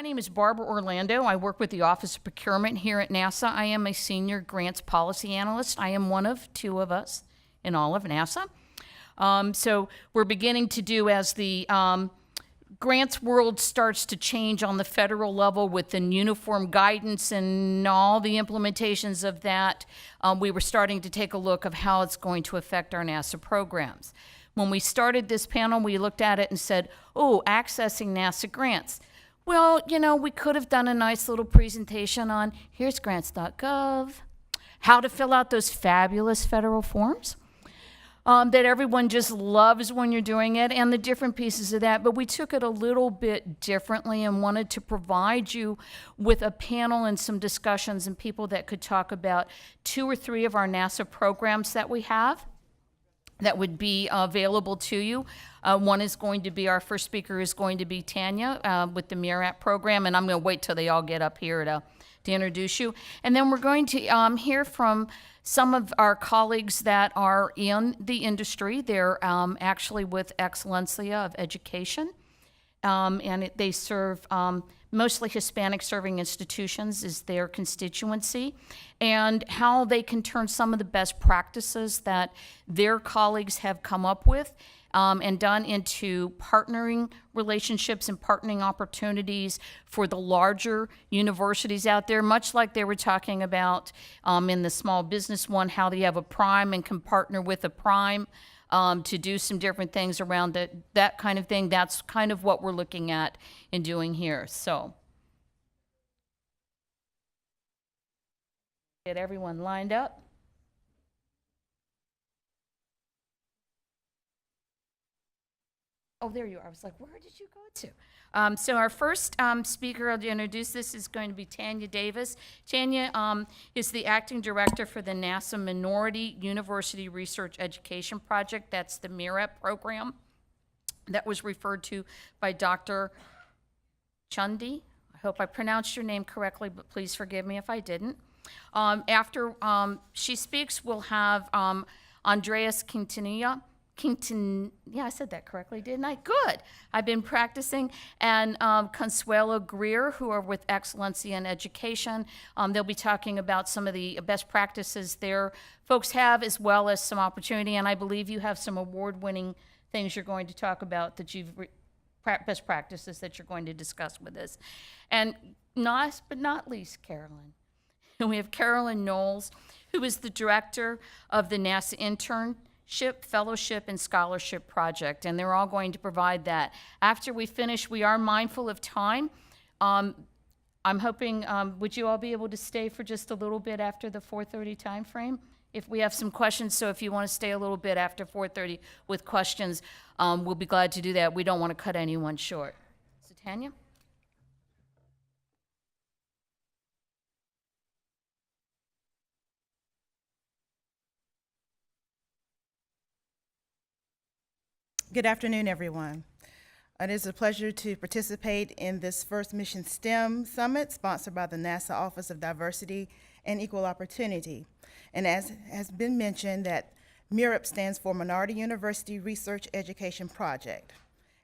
My name is Barbara Orlando. I work with the Office of Procurement here at NASA. I am a senior grants policy analyst. I am one of two of us in all of NASA. So we're beginning to do, as the grants world starts to change on the federal level with the uniform guidance and all the implementations of that, we were starting to take a look of how it's going to affect our NASA programs. When we started this panel, we looked at it and said, oh, accessing NASA grants. Well, you know, we could have done a nice little presentation on here's grants.gov, how to fill out those fabulous federal forms that everyone just loves when you're doing it, and the different pieces of that. But we took it a little bit differently and wanted to provide you with a panel and some discussions and people that could talk about 2 or 3 of our NASA programs that we have that would be available to you. One is going to be, our first speaker is going to be Tanya with the MERAP program, and I'm going to wait till they all get up here to introduce you. And then we're going to hear from some of our colleagues that are in the industry. They're actually with Excellencia of Education, and they serve mostly Hispanic serving institutions is their constituency, and how they can turn some of the best practices that their colleagues have come up with and done into partnering relationships and partnering opportunities for the larger universities out there, much like they were talking about in the small business one, how they have a prime and can partner with a prime to do some different things around that kind of thing. That's kind of what we're looking at and doing here. So get everyone lined up. Oh, there you are. I was like, where did you go to? So our first speaker I'll introduce this is going to be Tanya Davis. Tanya is the acting director for the NASA Minority University Research Education Project. That's the MERAP program that was referred to by Dr. Chundi. I hope I pronounced your name correctly, but please forgive me if I didn't. After she speaks, we'll have Andreas Quintanilla. Yeah, I said that correctly, didn't I? Good. I've been practicing. And Consuelo Greer, who are with Excellencia in Education. They'll be talking about some of the best practices their folks have, as well as some opportunity. And I believe you have some award-winning things you're going to talk about that you've best practices that you're going to discuss with us. And last but not least, Carolyn. And we have Carolyn Knowles, who is the director of the NASA Internship, Fellowship, and Scholarship Project, and they're all going to provide that. After we finish, we are mindful of time. I'm hoping, would you all be able to stay for just a little bit after the 4:30 time frame? If we have some questions, so if you want to stay a little bit after 4:30 with questions, we'll be glad to do that. We don't want to cut anyone short. So Tanya? Good afternoon, everyone. It is a pleasure to participate in this first Mission STEM Summit sponsored by the NASA Office of Diversity and Equal Opportunity. And as has been mentioned, that MERAP stands for Minority University Research Education Project.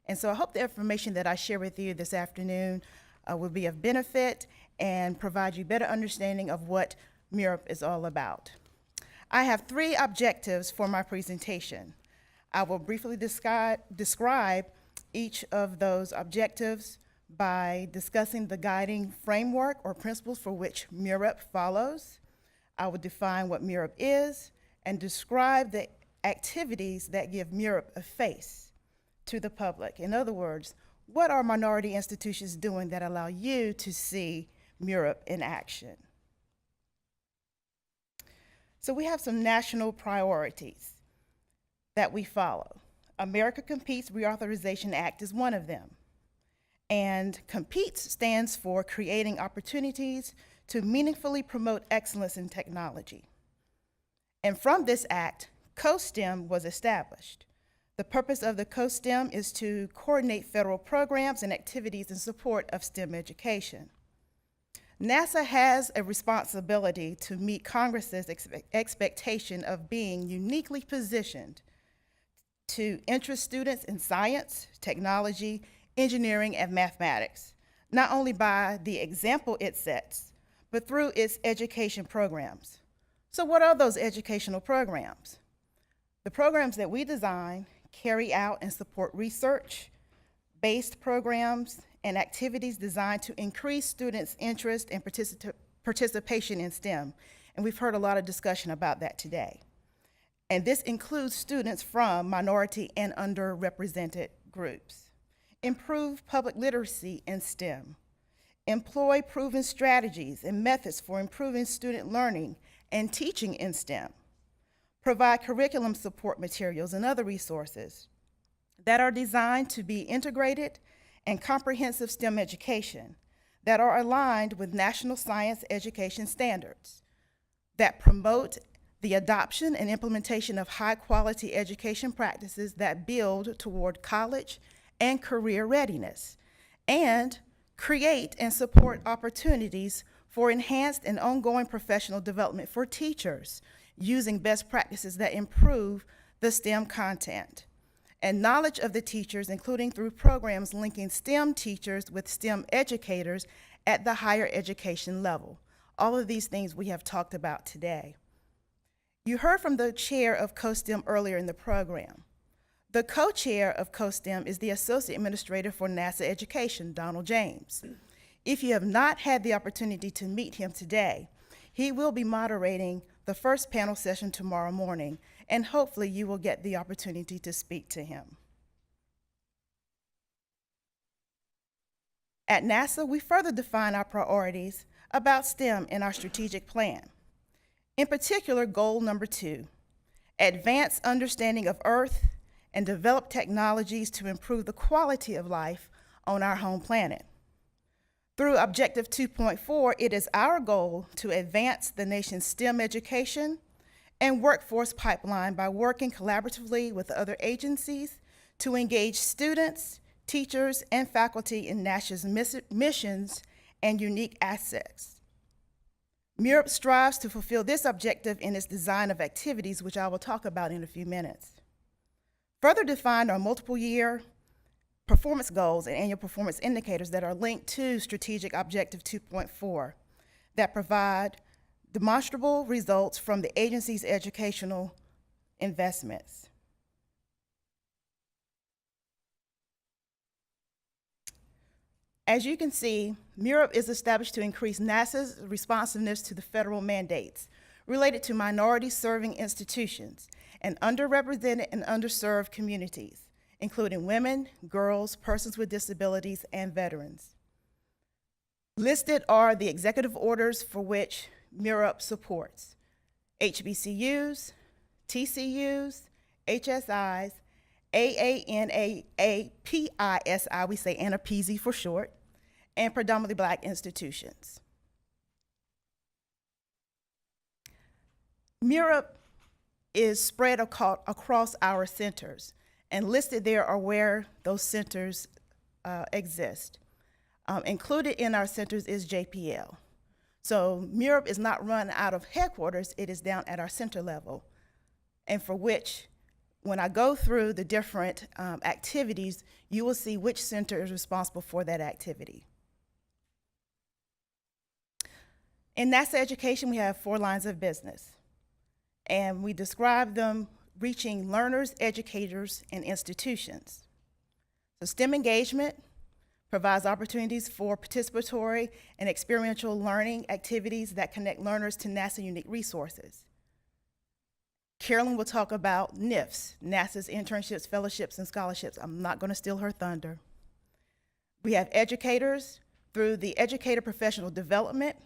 And so I hope the information that I share with you this afternoon will be of benefit and provide you better understanding of what MERAP is all about. I have 3 objectives for my presentation. I will briefly describe each of those objectives by discussing the guiding framework or principles for which MERAP follows. I will define what MERAP is and describe the activities that give MERAP a face to the public. In other words, what are minority institutions doing that allow you to see MERAP in action? So we have some national priorities that we follow. America Competes Reauthorization Act is one of them. And COMPETES stands for Creating Opportunities to Meaningfully Promote Excellence in Technology. And from this act, CoSTEM was established. The purpose of the CoSTEM is to coordinate federal programs and activities in support of STEM education. NASA has a responsibility to meet Congress's expectation of being uniquely positioned to interest students in science, technology, engineering, and mathematics, not only by the example it sets, but through its education programs. So what are those educational programs? The programs that we design carry out and support research-based programs and activities designed to increase students' interest and participation in STEM. And we've heard a lot of discussion about that today. And this includes students from minority and underrepresented groups. Improve public literacy in STEM. Employ proven strategies and methods for improving student learning and teaching in STEM. Provide curriculum support materials and other resources that are designed to be integrated and comprehensive STEM education that are aligned with national science education standards, that promote the adoption and implementation of high-quality education practices that build toward college and career readiness, and create and support opportunities for enhanced and ongoing professional development for teachers using best practices that improve the STEM content, and knowledge of the teachers, including through programs linking STEM teachers with STEM educators at the higher education level. All of these things we have talked about today. You heard from the chair of CoSTEM earlier in the program. The co-chair of CoSTEM is the Associate Administrator for NASA Education, Donald James. If you have not had the opportunity to meet him today, he will be moderating the first panel session tomorrow morning, and hopefully you will get the opportunity to speak to him. At NASA, we further define our priorities about STEM in our strategic plan. In particular, goal number 2, advance understanding of Earth and develop technologies to improve the quality of life on our home planet. Through Objective 2.4, it is our goal to advance the nation's STEM education and workforce pipeline by working collaboratively with other agencies to engage students, teachers, and faculty in NASA's missions and unique assets. MURP strives to fulfill this objective in its design of activities, which I will talk about in a few minutes. Further defined are multiple year performance goals and annual performance indicators that are linked to Strategic Objective 2.4 that provide demonstrable results from the agency's educational investments. As you can see, MURP is established to increase NASA's responsiveness to the federal mandates related to minority-serving institutions and underrepresented and underserved communities, including women, girls, persons with disabilities, and veterans. Listed are the executive orders for which MURP supports: HBCUs, TCUs, HSIs, AANAAPISI, we say ANAPISI for short, and predominantly Black institutions. MURP is spread across our centers, and listed there are where those centers exist. Included in our centers is JPL. So MURP is not run out of headquarters, it is down at our center level, and for which, when I go through the different activities, you will see which center is responsible for that activity. In NASA education, we have 4 lines of business, and we describe them reaching learners, educators, and institutions. So STEM engagement provides opportunities for participatory and experiential learning activities that connect learners to NASA unique resources. Carolyn will talk about NIFS, NASA's internships, fellowships, and scholarships. I'm not going to steal her thunder. We have educators through the Educator Professional Development,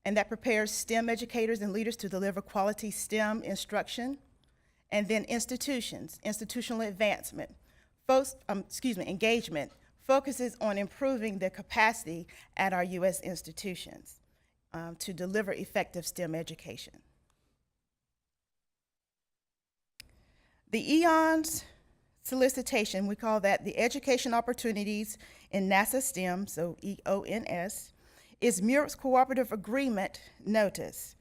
and that prepares STEM educators and leaders to deliver quality STEM instruction. And then institutions, institutional advancement, engagement focuses on improving the capacity at our U.S. institutions to deliver effective STEM education. The EONS solicitation, we call that the Education Opportunities in NASA STEM, so EONS, is MURP's cooperative agreement notice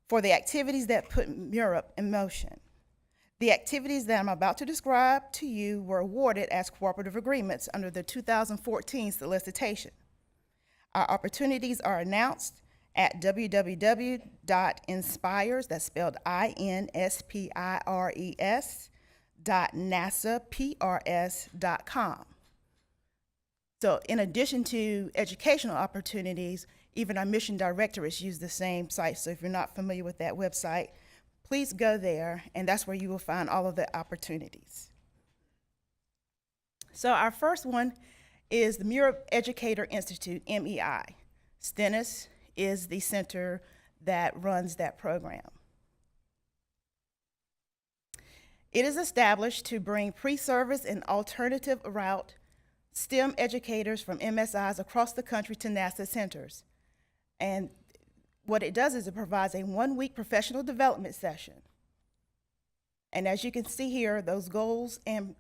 for the activities that put MURP in motion. The activities that I'm about to describe to you were awarded as cooperative agreements under the 2014 solicitation. Our opportunities are announced at www.inspires, that's spelled INSPIRES, .nasaprs.com. So in addition to educational opportunities, even our mission directorates use the same site. So if you're not familiar with that website, please go there, and that's where you will find all of the opportunities. So our first one is the Mura Educator Institute, MEI. Stennis is the center that runs that program. It is established to bring pre-service and alternative route STEM educators from MSIs across the country to NASA centers. And what it does is it provides a one-week professional development session. And as you can see here, those goals and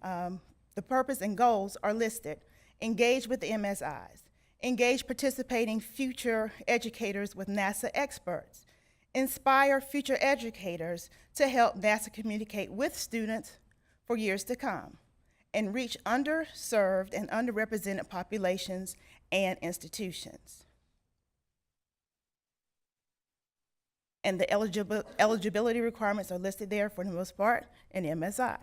the purpose and goals are listed. Engage with the MSIs. Engage participating future educators with NASA experts. Inspire future educators to help NASA communicate with students for years to come and reach underserved and underrepresented populations and institutions. And the eligibility requirements are listed there for the most part in MSI.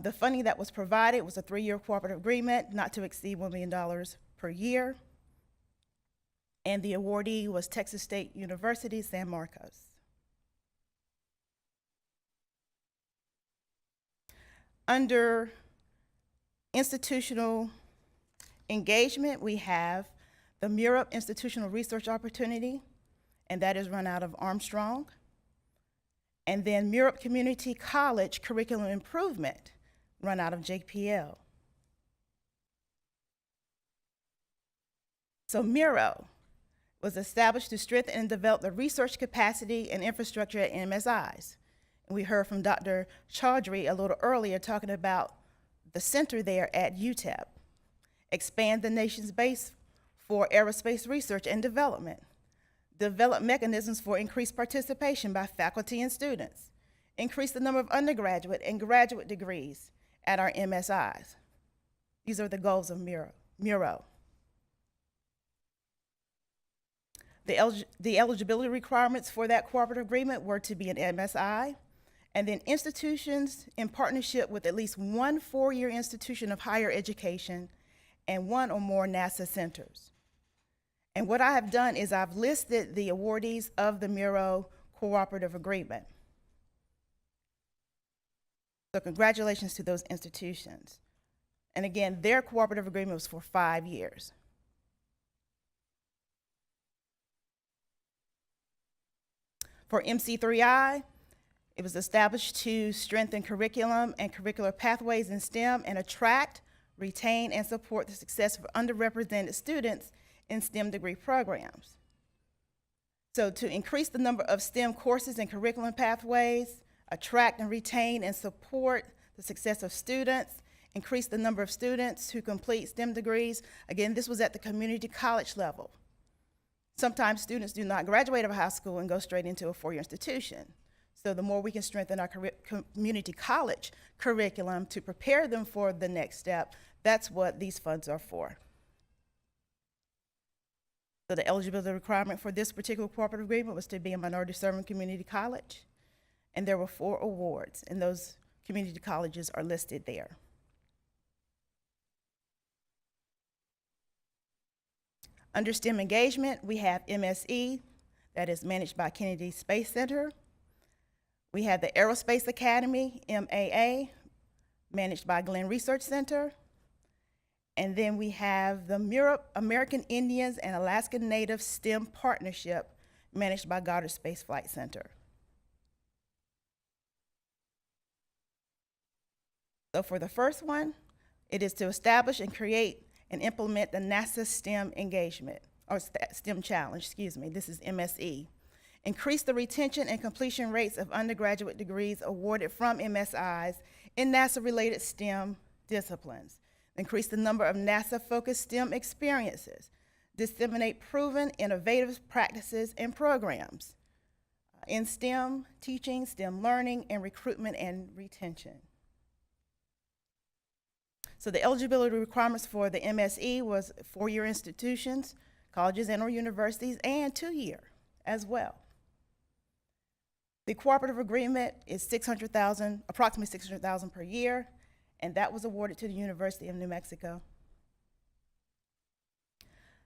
The funding that was provided was a 3-year cooperative agreement, not to exceed $1 million per year. And the awardee was Texas State University, San Marcos. Under institutional engagement, we have the MURUP Institutional Research Opportunity, and that is run out of Armstrong. And then MURUP Community College Curriculum Improvement, run out of JPL. So MURO was established to strengthen and develop the research capacity and infrastructure at MSIs. And we heard from Dr. Chaudhry a little earlier talking about the center there at UTEP. Expand the nation's base for aerospace research and development. Develop mechanisms for increased participation by faculty and students. Increase the number of undergraduate and graduate degrees at our MSIs. These are the goals of MURO. The eligibility requirements for that cooperative agreement were to be an MSI, and then institutions in partnership with at least one 4-year institution of higher education and one or more NASA centers. And what I have done is I've listed the awardees of the MURO cooperative agreement. So congratulations to those institutions. And again, their cooperative agreement was for 5 years. For MC3I, it was established to strengthen curriculum and curricular pathways in STEM and attract, retain, and support the success of underrepresented students in STEM degree programs. So to increase the number of STEM courses and curriculum pathways, attract and retain and support the success of students, increase the number of students who complete STEM degrees. Again, this was at the community college level. Sometimes students do not graduate of high school and go straight into a 4-year institution. So the more we can strengthen our community college curriculum to prepare them for the next step, that's what these funds are for. So the eligibility requirement for this particular cooperative agreement was to be a minority serving community college, and there were 4 awards, and those community colleges are listed there. Under STEM engagement, we have MSE, that is managed by Kennedy Space Center. We have the Aerospace Academy, MAA, managed by Glenn Research Center. And then we have the MURUP American Indians and Alaska Native STEM Partnership, managed by Goddard Space Flight Center. So for the first one, it is to establish and create and implement the NASA STEM engagement, or STEM challenge, excuse me, this is MSE. Increase the retention and completion rates of undergraduate degrees awarded from MSIs in NASA-related STEM disciplines. Increase the number of NASA-focused STEM experiences. Disseminate proven, innovative practices and programs in STEM teaching, STEM learning, and recruitment and retention. So the eligibility requirements for the MSE was 4-year institutions, colleges and or universities, and 2-year as well. The cooperative agreement is approximately $600,000 per year, and that was awarded to the University of New Mexico.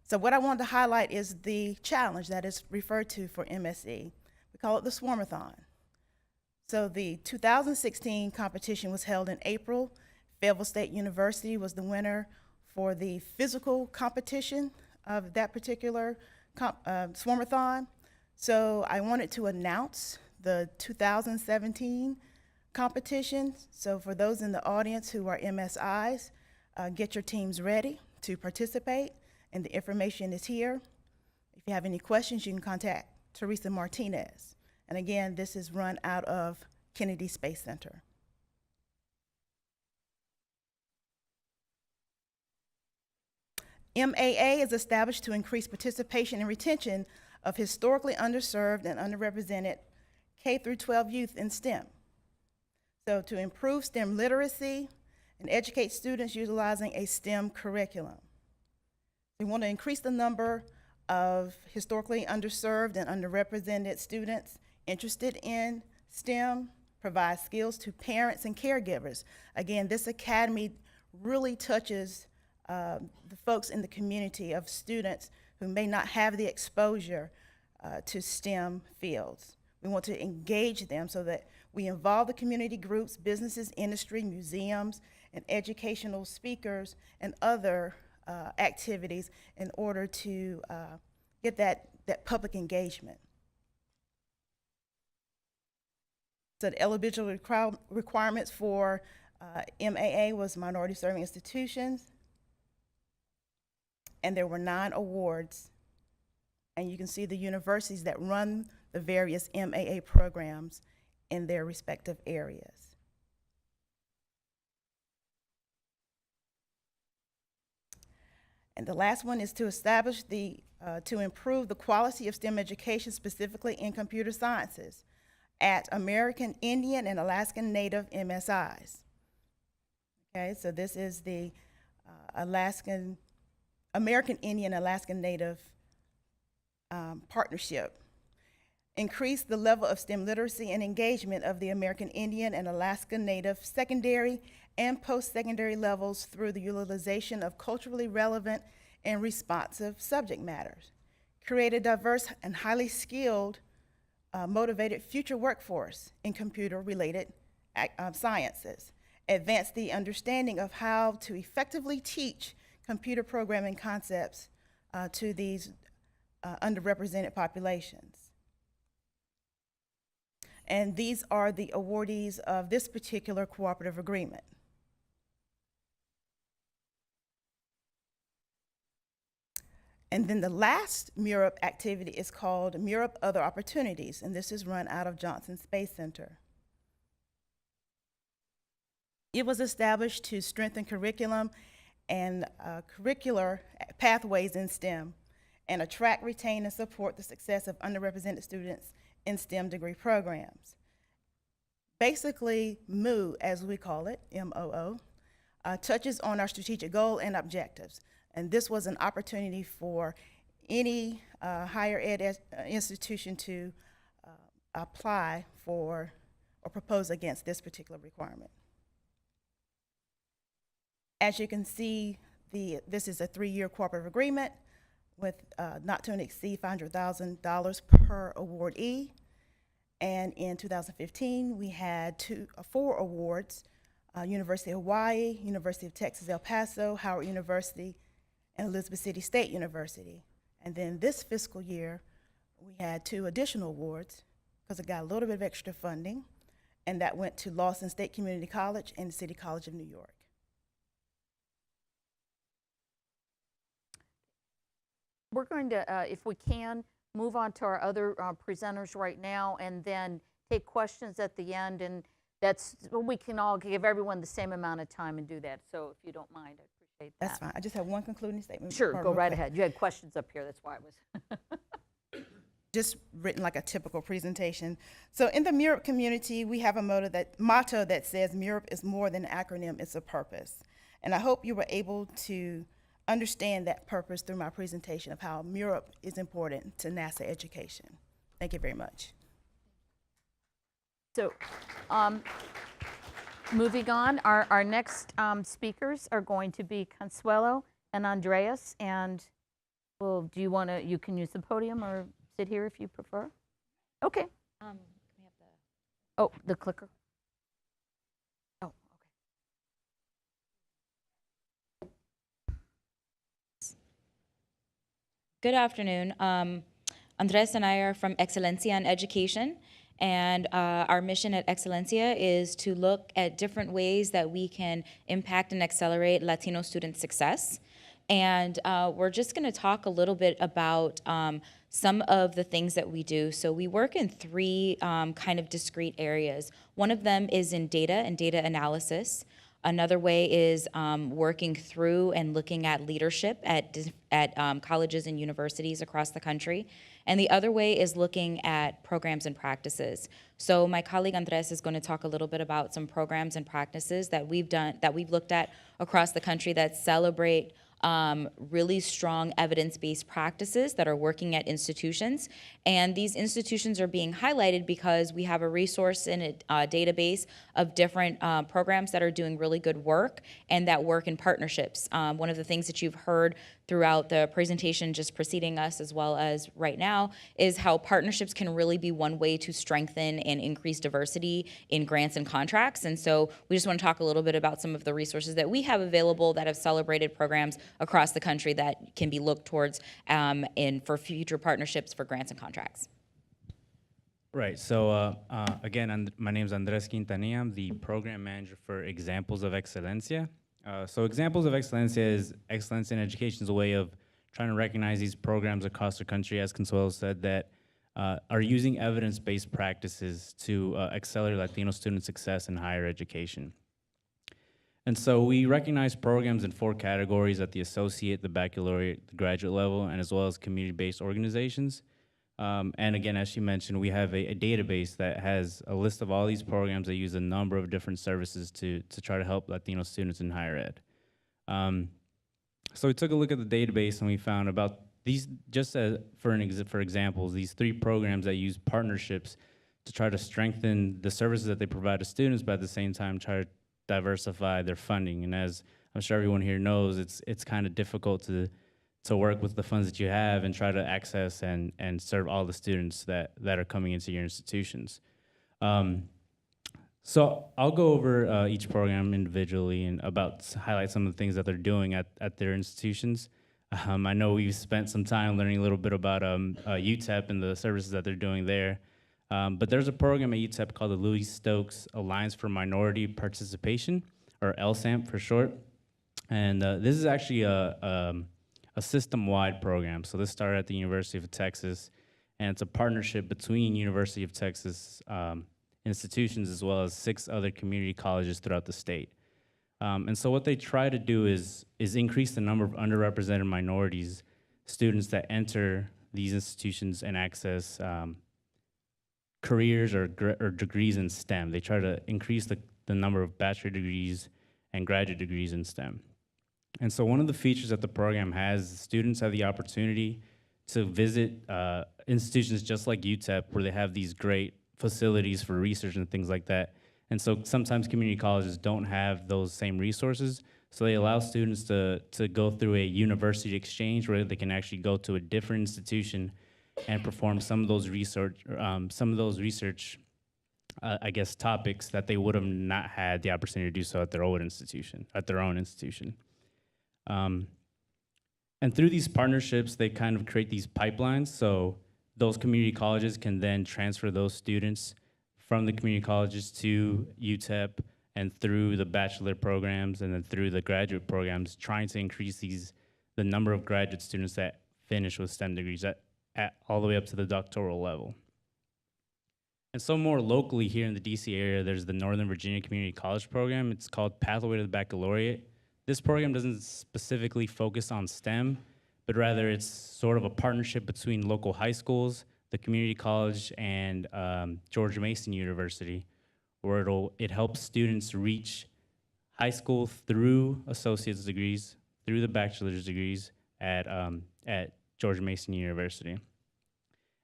So what I wanted to highlight is the challenge that is referred to for MSE. We call it the Swarmathon. So the 2016 competition was held in April. Fayetteville State University was the winner for the physical competition of that particular Swarmathon. So I wanted to announce the 2017 competition. So for those in the audience who are MSIs, get your teams ready to participate, and the information is here. If you have any questions, you can contact Teresa Martinez. And again, this is run out of Kennedy Space Center. MAA is established to increase participation and retention of historically underserved and underrepresented K through 12 youth in STEM. So to improve STEM literacy and educate students utilizing a STEM curriculum. We want to increase the number of historically underserved and underrepresented students interested in STEM, provide skills to parents and caregivers. Again, this academy really touches the folks in the community of students who may not have the exposure to STEM fields. We want to engage them so that we involve the community groups, businesses, industry, museums, and educational speakers and other activities in order to get that public engagement. So the eligibility requirements for MAA was minority serving institutions, and there were 9 awards. And you can see the universities that run the various MAA programs in their respective areas. And the last one is to establish to improve the quality of STEM education, specifically in computer sciences, at American Indian and Alaskan Native MSIs. Okay, so this is the American Indian Alaskan Native partnership. Increase the level of STEM literacy and engagement of the American Indian and Alaska Native secondary and post-secondary levels through the utilization of culturally relevant and responsive subject matters. Create a diverse and highly skilled, motivated future workforce in computer-related sciences. Advance the understanding of how to effectively teach computer programming concepts to these underrepresented populations. And these are the awardees of this particular cooperative agreement. And then the last MURAP activity is called MURAP Other Opportunities, and this is run out of Johnson Space Center. It was established to strengthen curriculum and curricular pathways in STEM and attract, retain, and support the success of underrepresented students in STEM degree programs. Basically, MOO, as we call it, MOO, touches on our strategic goal and objectives. And this was an opportunity for any higher ed institution to apply for or propose against this particular requirement. As you can see, this is a 3-year cooperative agreement with not to exceed $500,000 per awardee. And in 2015, we had 4 awards, University of Hawaii, University of Texas, El Paso, Howard University, and Elizabeth City State University. And then this fiscal year, we had 2 additional awards because it got a little bit of extra funding, and that went to Lawson State Community College and City College of New York. We're going to, if we can, move on to our other presenters right now and then take questions at the end. And we can all give everyone the same amount of time and do that. So if you don't mind, I appreciate that. That's fine. I just have one concluding statement. Sure, go right ahead. You had questions up here, that's why I was. Just written like a typical presentation. So in the MURAP community, we have a motto that says MURAP is more than an acronym, it's a purpose. And I hope you were able to understand that purpose through my presentation of how MURAP is important to NASA education. Thank you very much. So, moving on, our next speakers are going to be Consuelo and Andreas. And well, do you want to? You can use the podium or sit here if you prefer. Okay. Can we have the Oh, the clicker. Oh, okay. Good afternoon. Andres and I are from Excelencia in Education, and our mission at Excelencia is to look at different ways that we can impact and accelerate Latino student success. And we're just going to talk a little bit about some of the things that we do. So we work in three kind of discrete areas. One of them is in data and data analysis. Another way is working through and looking at leadership at colleges and universities across the country. And the other way is looking at programs and practices. So my colleague Andres is going to talk a little bit about some programs and practices that we've looked at across the country that celebrate really strong evidence-based practices that are working at institutions. And these institutions are being highlighted because we have a resource in a database of different programs that are doing really good work and that work in partnerships. One of the things that you've heard throughout the presentation just preceding us as well as right now is how partnerships can really be one way to strengthen and increase diversity in grants and contracts. And so we just want to talk a little bit about some of the resources that we have available that have celebrated programs across the country that can be looked towards for future partnerships for grants and contracts. Right. So again, my name is Andres Quintanilla. I'm the program manager for Examples of Excelencia. So Examples of Excelencia is excellence in education is a way of trying to recognize these programs across the country, as Consuelo said, that are using evidence-based practices to accelerate Latino student success in higher education. And so we recognize programs in 4 categories at the associate, the baccalaureate, the graduate level, and as well as community-based organizations. And again, as she mentioned, we have a database that has a list of all these programs that use a number of different services to try to help Latino students in higher ed. So we took a look at the database and we found about these, just as for examples, these 3 programs that use partnerships to try to strengthen the services that they provide to students, but at the same time try to diversify their funding. And as I'm sure everyone here knows, it's kind of difficult to work with the funds that you have and try to access and serve all the students that are coming into your institutions. So I'll go over each program individually and highlight some of the things that they're doing at their institutions. I know we've spent some time learning a little bit about UTEP and the services that they're doing there. But there's a program at UTEP called the Louis Stokes Alliance for Minority Participation, or LSAMP for short. And this is actually a system-wide program. So this started at the University of Texas, and it's a partnership between University of Texas institutions as well as 6 other community colleges throughout the state. And so what they try to do is increase the number of underrepresented minorities, students that enter these institutions and access careers or degrees in STEM. They try to increase the number of bachelor degrees and graduate degrees in STEM. And so one of the features that the program has, students have the opportunity to visit institutions just like UTEP, where they have these great facilities for research and things like that. And so sometimes community colleges don't have those same resources, so they allow students to go through a university exchange where they can actually go to a different institution and perform some of those research, I guess, topics that they would have not had the opportunity to do so at their own institution. And through these partnerships, they kind of create these pipelines, so those community colleges can then transfer those students from the community colleges to UTEP and through the bachelor programs and then through the graduate programs, trying to increase the number of graduate students that finish with STEM degrees all the way up to the doctoral level. And so more locally here in the DC area, there's the Northern Virginia Community College Program. It's called Pathway to the Baccalaureate. This program doesn't specifically focus on STEM, but rather it's sort of a partnership between local high schools, the community college, and George Mason University, where it helps students reach high school through associate's degrees, through the bachelor's degrees at George Mason University.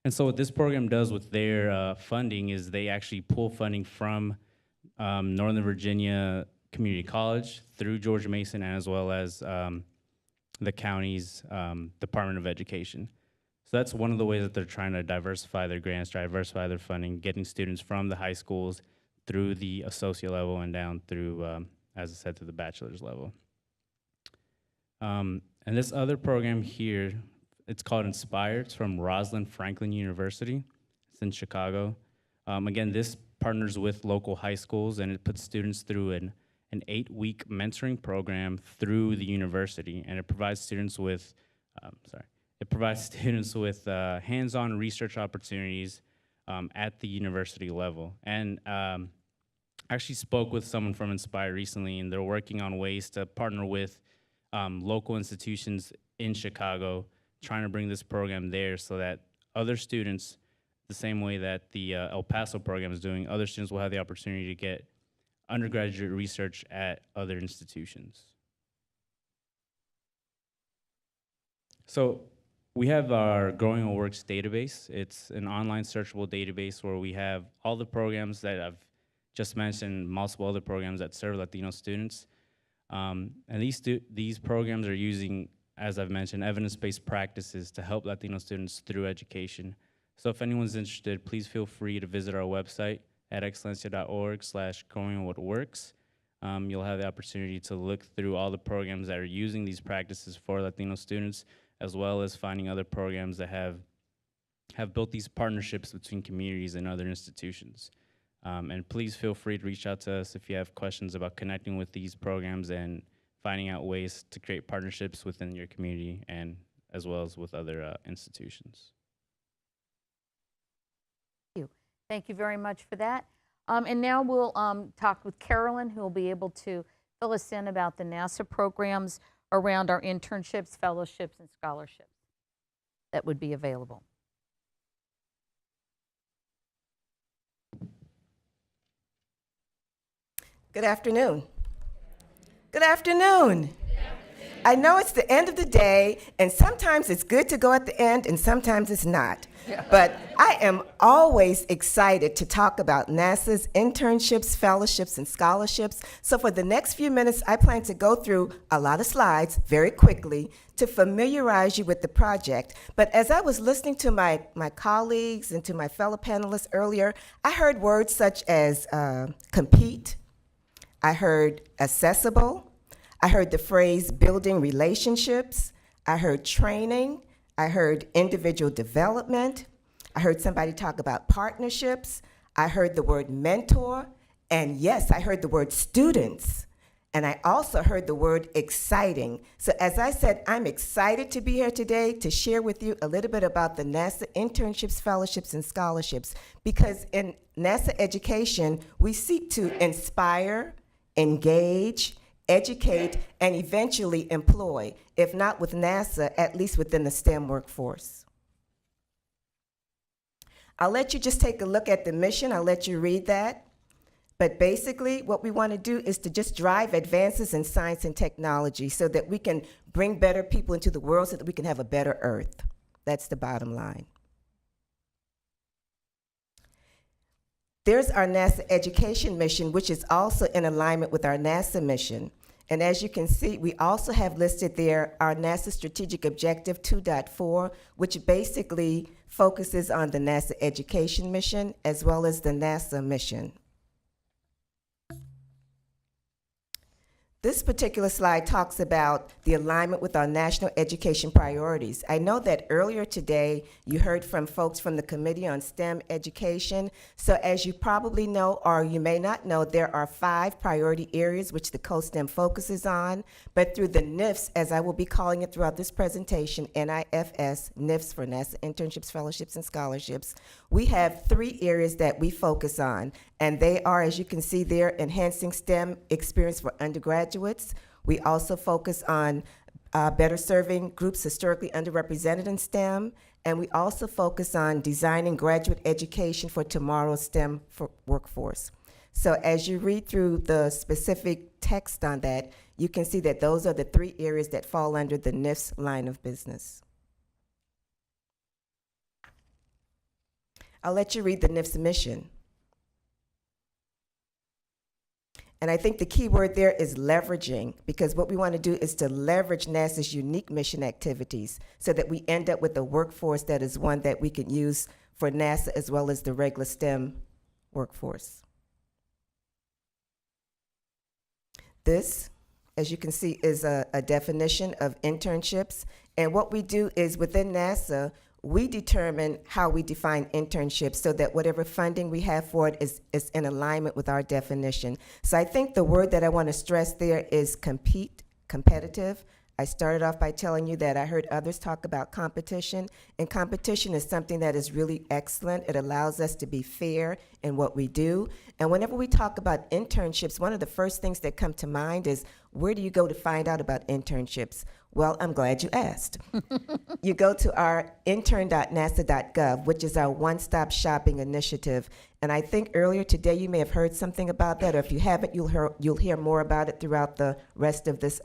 And so what this program does with their funding is they actually pull funding from Northern Virginia Community College through George Mason, as well as the county's Department of Education. So that's one of the ways that they're trying to diversify their grants, diversify their funding, getting students from the high schools through the associate level and down through, as I said, to the bachelor's level. And this other program here, it's called Inspire. It's from Rosalind Franklin University. It's in Chicago. Again, this partners with local high schools, and it puts students through an 8-week mentoring program through the university, and it provides students with, hands-on research opportunities at the university level. And I actually spoke with someone from Inspire recently, and they're working on ways to partner with local institutions in Chicago, trying to bring this program there so that other students, the same way that the El Paso program is doing, other students will have the opportunity to get undergraduate research at other institutions. So we have our Growing What Works database. It's an online searchable database where we have all the programs that I've just mentioned, multiple other programs that serve Latino students. And these programs are using, as I've mentioned, evidence-based practices to help Latino students through education. So if anyone's interested, please feel free to visit our website at excelencia.org/growingwhatworks. You'll have the opportunity to look through all the programs that are using these practices for Latino students, as well as finding other programs that have built these partnerships between communities and other institutions. And please feel free to reach out to us if you have questions about connecting with these programs and finding out ways to create partnerships within your community and as well as with other institutions. Thank you very much for that. And now we'll talk with Carolyn, who will be able to fill us in about the NASA programs around our internships, fellowships, and scholarships that would be available. Good afternoon. Good afternoon. I know it's the end of the day, and sometimes it's good to go at the end, and sometimes it's not. But I am always excited to talk about NASA's internships, fellowships, and scholarships. So for the next few minutes, I plan to go through a lot of slides very quickly to familiarize you with the project. But as I was listening to my colleagues and to my fellow panelists earlier, I heard words such as compete. I heard accessible. I heard the phrase building relationships. I heard training. I heard individual development. I heard somebody talk about partnerships. I heard the word mentor. And yes, I heard the word students. And I also heard the word exciting. So as I said, I'm excited to be here today to share with you a little bit about the NASA internships, fellowships, and scholarships. Because in NASA education, we seek to inspire, engage, educate, and eventually employ, if not with NASA, at least within the STEM workforce. I'll let you just take a look at the mission. I'll let you read that. But basically, what we want to do is to just drive advances in science and technology so that we can bring better people into the world so that we can have a better Earth. That's the bottom line. There's our NASA education mission, which is also in alignment with our NASA mission. And as you can see, we also have listed there our NASA Strategic Objective 2.4, which basically focuses on the NASA education mission as well as the NASA mission. This particular slide talks about the alignment with our national education priorities. I know that earlier today you heard from folks from the Committee on STEM Education. So as you probably know, or you may not know, there are 5 priority areas which the CoSTEM focuses on. But through the NIFS, as I will be calling it throughout this presentation, NIFS, NIFS for NASA Internships, Fellowships, and Scholarships, we have 3 areas that we focus on. And they are, as you can see there, enhancing STEM experience for undergraduates. We also focus on better serving groups historically underrepresented in STEM. And we also focus on designing graduate education for tomorrow's STEM workforce. So as you read through the specific text on that, you can see that those are the 3 areas that fall under the NIFS line of business. I'll let you read the NIFS mission. And I think the key word there is leveraging, because what we want to do is to leverage NASA's unique mission activities so that we end up with a workforce that is one that we can use for NASA as well as the regular STEM workforce. This, as you can see, is a definition of internships. And what we do is within NASA, we determine how we define internships so that whatever funding we have for it is in alignment with our definition. So I think the word that I want to stress there is competitive. I started off by telling you that I heard others talk about competition, and competition is something that is really excellent. It allows us to be fair in what we do. And whenever we talk about internships, one of the first things that come to mind is, where do you go to find out about internships? Well, I'm glad you asked. You go to our intern.nasa.gov, which is our one-stop shopping initiative. And I think earlier today you may have heard something about that, or if you haven't, you'll hear more about it throughout the rest of this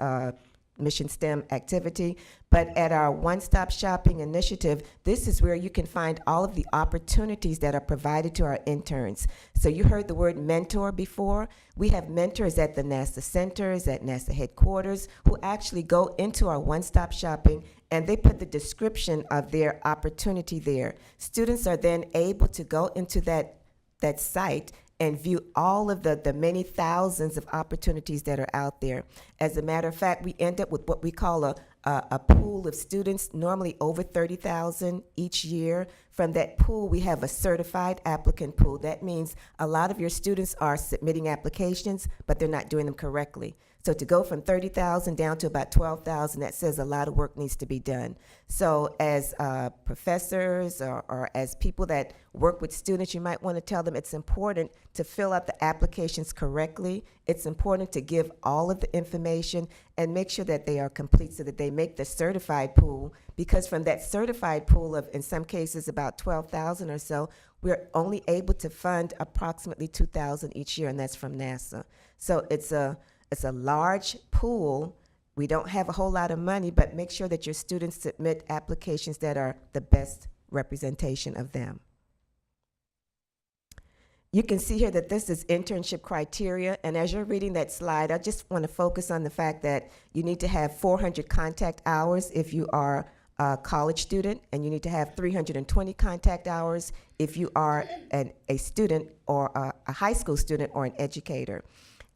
Mission STEM activity. But at our one-stop shopping initiative, this is where you can find all of the opportunities that are provided to our interns. So you heard the word mentor before. We have mentors at the NASA centers, at NASA headquarters, who actually go into our one-stop shopping and they put the description of their opportunity there. Students are then able to go into that site and view all of the many thousands of opportunities that are out there. As a matter of fact, we end up with what we call a pool of students, normally over 30,000 each year. From that pool, we have a certified applicant pool. That means a lot of your students are submitting applications, but they're not doing them correctly. So to go from 30,000 down to about 12,000, that says a lot of work needs to be done. So as professors or as people that work with students, you might want to tell them it's important to fill out the applications correctly. It's important to give all of the information and make sure that they are complete so that they make the certified pool, because from that certified pool of, in some cases, about 12,000 or so, we're only able to fund approximately 2,000 each year, and that's from NASA. So it's a large pool. We don't have a whole lot of money, but make sure that your students submit applications that are the best representation of them. You can see here that this is internship criteria, and as you're reading that slide, I just want to focus on the fact that you need to have 400 contact hours if you are a college student, and you need to have 320 contact hours if you are a student or a high school student or an educator.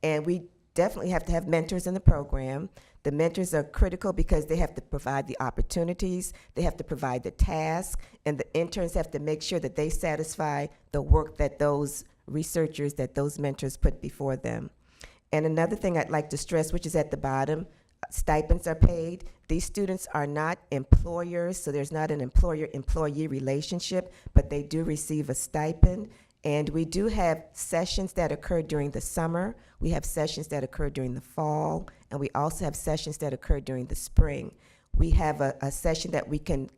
And we definitely have to have mentors in the program. The mentors are critical because they have to provide the opportunities, they have to provide the task, and the interns have to make sure that they satisfy the work that those researchers, that those mentors put before them. And another thing I'd like to stress, which is at the bottom, stipends are paid. These students are not employers, so there's not an employer-employee relationship, but they do receive a stipend. And we do have sessions that occur during the summer. We have sessions that occur during the fall, and we also have sessions that occur during the spring. We have a session that we can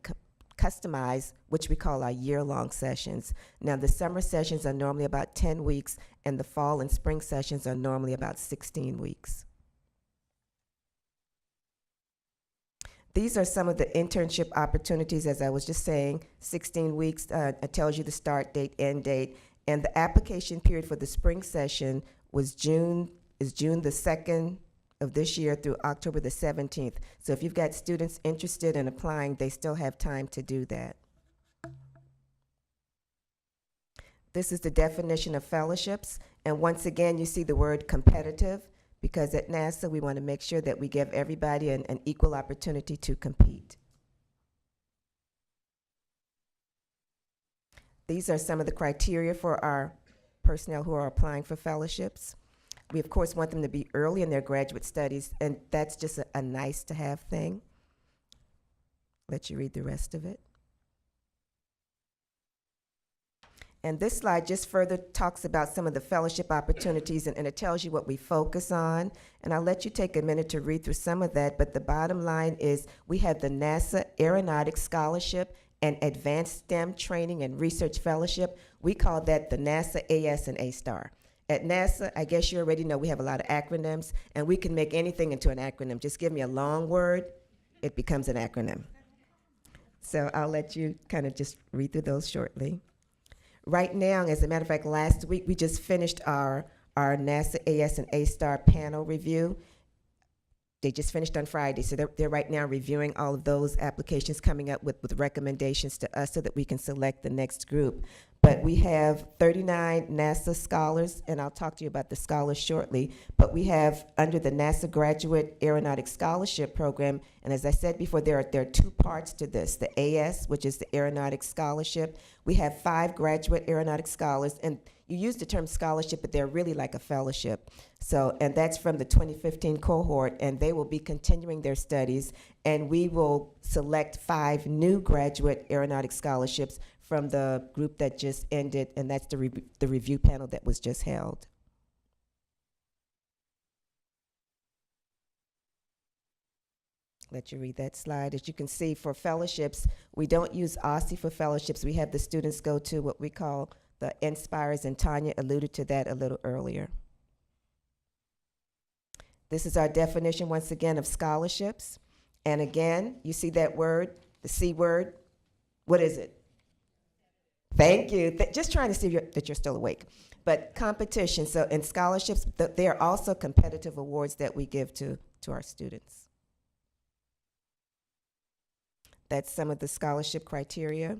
customize, which we call our year-long sessions. Now, the summer sessions are normally about 10 weeks, and the fall and spring sessions are normally about 16 weeks. These are some of the internship opportunities, as I was just saying. 16 weeks, it tells you the start date, end date, and the application period for the spring session is June the 2nd of this year through October the 17th. So if you've got students interested in applying, they still have time to do that. This is the definition of fellowships, and once again, you see the word competitive, because at NASA, we want to make sure that we give everybody an equal opportunity to compete. These are some of the criteria for our personnel who are applying for fellowships. We, of course, want them to be early in their graduate studies, and that's just a nice to have thing. Let you read the rest of it. And this slide just further talks about some of the fellowship opportunities, and it tells you what we focus on. And I'll let you take a minute to read through some of that, but the bottom line is we have the NASA Aeronautics Scholarship and Advanced STEM Training and Research Fellowship. We call that the NASA AS and A-STAR. At NASA, I guess you already know we have a lot of acronyms, and we can make anything into an acronym. Just give me a long word, it becomes an acronym. So I'll let you kind of just read through those shortly. Right now, as a matter of fact, last week we just finished our NASA AS and A-STAR panel review. They just finished on Friday, so they're right now reviewing all of those applications, coming up with recommendations to us so that we can select the next group. But we have 39 NASA scholars, and I'll talk to you about the scholars shortly, but we have under the NASA Graduate Aeronautics Scholarship Program, and as I said before, there are 2 parts to this. The AS, which is the Aeronautics Scholarship. We have 5 graduate aeronautics scholars, and you use the term scholarship, but they're really like a fellowship. So, and that's from the 2015 cohort, and they will be continuing their studies, and we will select 5 new graduate aeronautics scholarships from the group that just ended, and that's the review panel that was just held. Let you read that slide. As you can see, for fellowships, we don't use OSCE for fellowships. We have the students go to what we call the Inspires, and Tanya alluded to that a little earlier. This is our definition, once again, of scholarships. And again, you see that word, the C word. What is it? Thank you. Just trying to see that you're still awake. But competition, so in scholarships, there are also competitive awards that we give to our students. That's some of the scholarship criteria.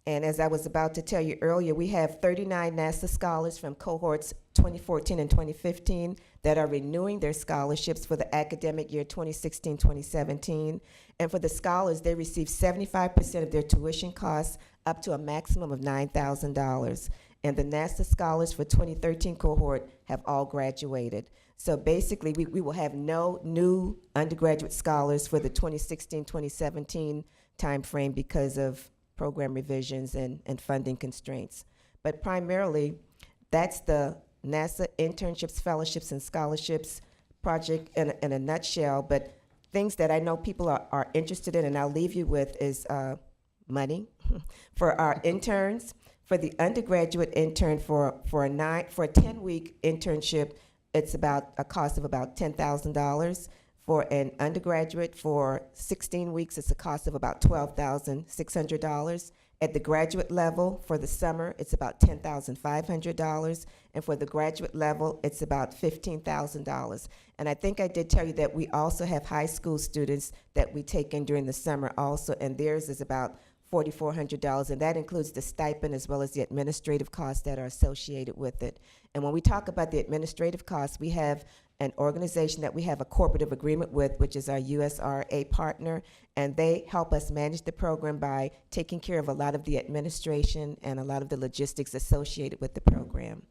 And as I was about to tell you earlier, we have 39 NASA scholars from cohorts 2014 and 2015 that are renewing their scholarships for the academic year 2016-2017. And for the scholars, they receive 75% of their tuition costs up to a maximum of $9,000. And the NASA scholars for 2013 cohort have all graduated. So basically, we will have no new undergraduate scholars for the 2016-2017 timeframe because of program revisions and funding constraints. But primarily, that's the NASA Internships, Fellowships, and Scholarships project in a nutshell. But things that I know people are interested in, and I'll leave you with, is money for our interns. For the undergraduate intern, for a 10-week internship, it's about a cost of about $10,000. For an undergraduate, for 16 weeks, it's a cost of about $12,600. At the graduate level, for the summer, it's about $10,500. And for the graduate level, it's about $15,000. And I think I did tell you that we also have high school students that we take in during the summer also, and theirs is about $4,400, and that includes the stipend as well as the administrative costs that are associated with it. And when we talk about the administrative costs, we have an organization that we have a cooperative agreement with, which is our USRA partner, and they help us manage the program by taking care of a lot of the administration and a lot of the logistics associated with the program.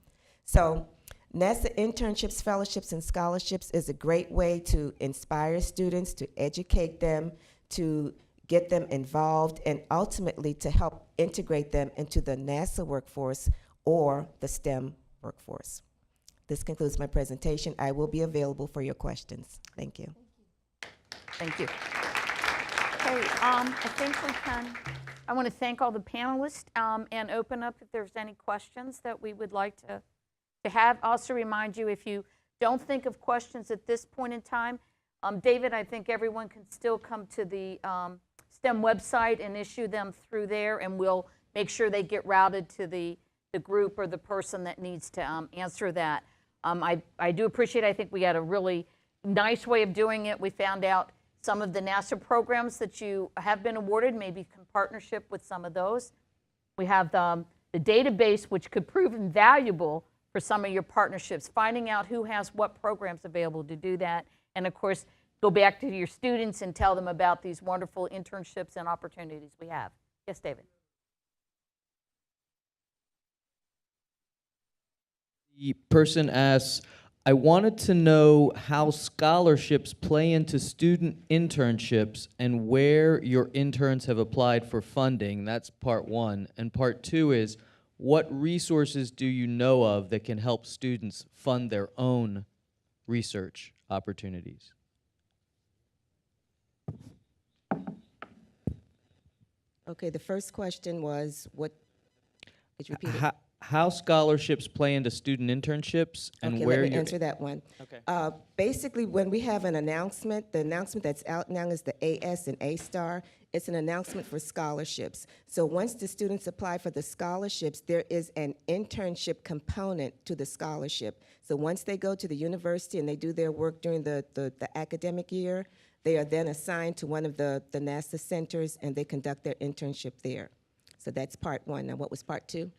So NASA Internships, Fellowships, and Scholarships is a great way to inspire students, to educate them, to get them involved, and ultimately to help integrate them into the NASA workforce or the STEM workforce. This concludes my presentation. I will be available for your questions. Thank you. Thank you. Okay, I think we can, I want to thank all the panelists and open up if there's any questions that we would like to have. Also remind you, if you don't think of questions at this point in time, David, I think everyone can still come to the STEM website and issue them through there, and we'll make sure they get routed to the group or the person that needs to answer that. I do appreciate, I think we had a really nice way of doing it. We found out some of the NASA programs that you have been awarded, maybe in partnership with some of those. We have the database, which could prove invaluable for some of your partnerships, finding out who has what programs available to do that. And of course, go back to your students and tell them about these wonderful internships and opportunities we have. Yes, David. The person asks, I wanted to know how scholarships play into student internships and where your interns have applied for funding. That's part one. And part two is, what resources do you know of that can help students fund their own research opportunities? Okay, the first question was what? Could you repeat it? How scholarships play into student internships and Okay, where let me you're answer that one. Okay. Basically, when we have an announcement, the announcement that's out now is the AS and A-STAR. It's an announcement for scholarships. So once the students apply for the scholarships, there is an internship component to the scholarship. So once they go to the university and they do their work during the academic year, they are then assigned to one of the NASA centers and they conduct their internship there. So that's part one. Now, what was part two?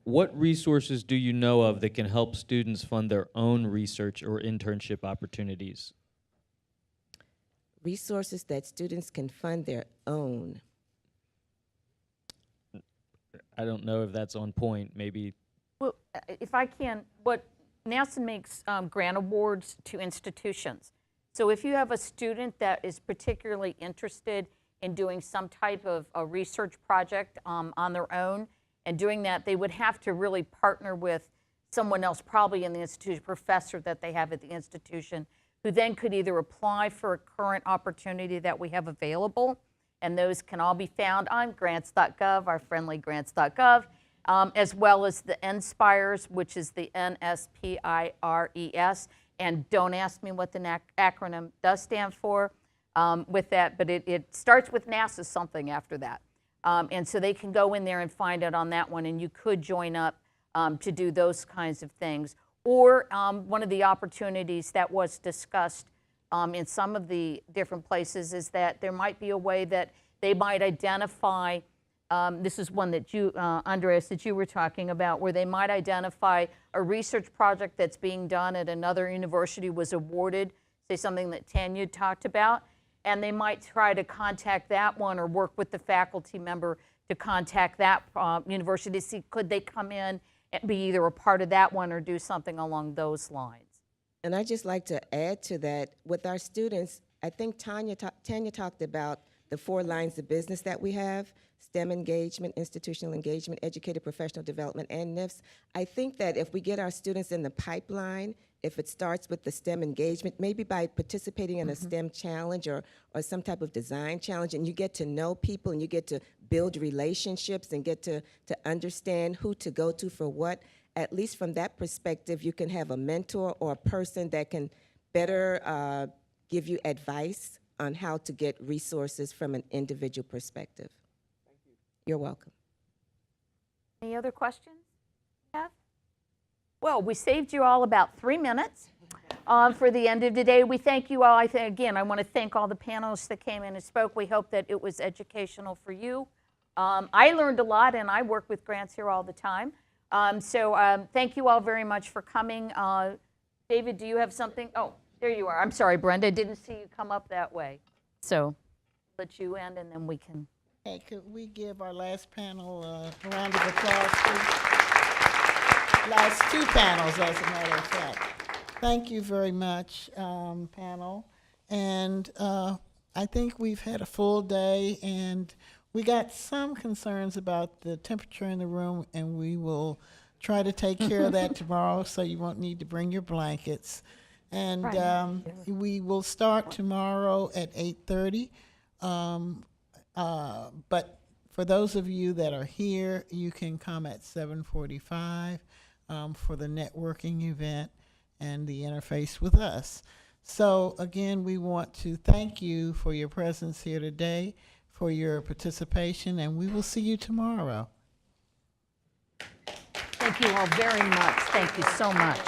What resources do you know of that can help students fund their own research or internship opportunities? Resources that students can fund their own. I don't know if that's on point. Maybe. Well, if I can, what NASA makes grant awards to institutions. So if you have a student that is particularly interested in doing some type of a research project on their own and doing that, they would have to really partner with someone else, probably in the institution, professor that they have at the institution, who then could either apply for a current opportunity that we have available, and those can all be found on grants.gov, our friendly grants.gov, as well as the NSPIRES, which is the NSPIRES. And don't ask me what the acronym does stand for with that, but it starts with NASA something after that. And so they can go in there and find out on that one, and you could join up to do those kinds of things. Or one of the opportunities that was discussed in some of the different places is that there might be a way that they might identify, this is one that you, Andres, that you were talking about, where they might identify a research project that's being done at another university was awarded, say something that Tanya talked about, and they might try to contact that one or work with the faculty member to contact that university to see could they come in and be either a part of that one or do something along those lines. And I'd just like to add to that, with our students, I think Tanya talked about the 4 lines of business that we have: STEM engagement, institutional engagement, educated professional development, and NIFS. I think that if we get our students in the pipeline, if it starts with the STEM engagement, maybe by participating in a STEM challenge or some type of design challenge, and you get to know people and you get to build relationships and get to understand who to go to for what, at least from that perspective, you can have a mentor or a person that can better give you advice on how to get resources from an individual perspective. Thank you. You're welcome. Any other questions you have? Well, we saved you all about 3 minutes for the end of the day. We thank you all. Again, I want to thank all the panelists that came in and spoke. We hope that it was educational for you. I learned a lot, and I work with grants here all the time. So thank you all very much for coming. David, do you have something? Oh, there you are. I'm sorry, Brenda. I didn't see you come up that way. So let you end, and then we can. Hey, could we give our last panel a round of applause, please? Last 2 panels, as a matter of fact. Thank you very much, panel. And I think we've had a full day, and we got some concerns about the temperature in the room, and we will try to take care of that tomorrow, so you won't need to bring your blankets. And we will start tomorrow at 8:30. But for those of you that are here, you can come at 7:45 for the networking event and the interface with us. So again, we want to thank you for your presence here today, for your participation, and we will see you tomorrow. Thank you all very much. Thank you so much.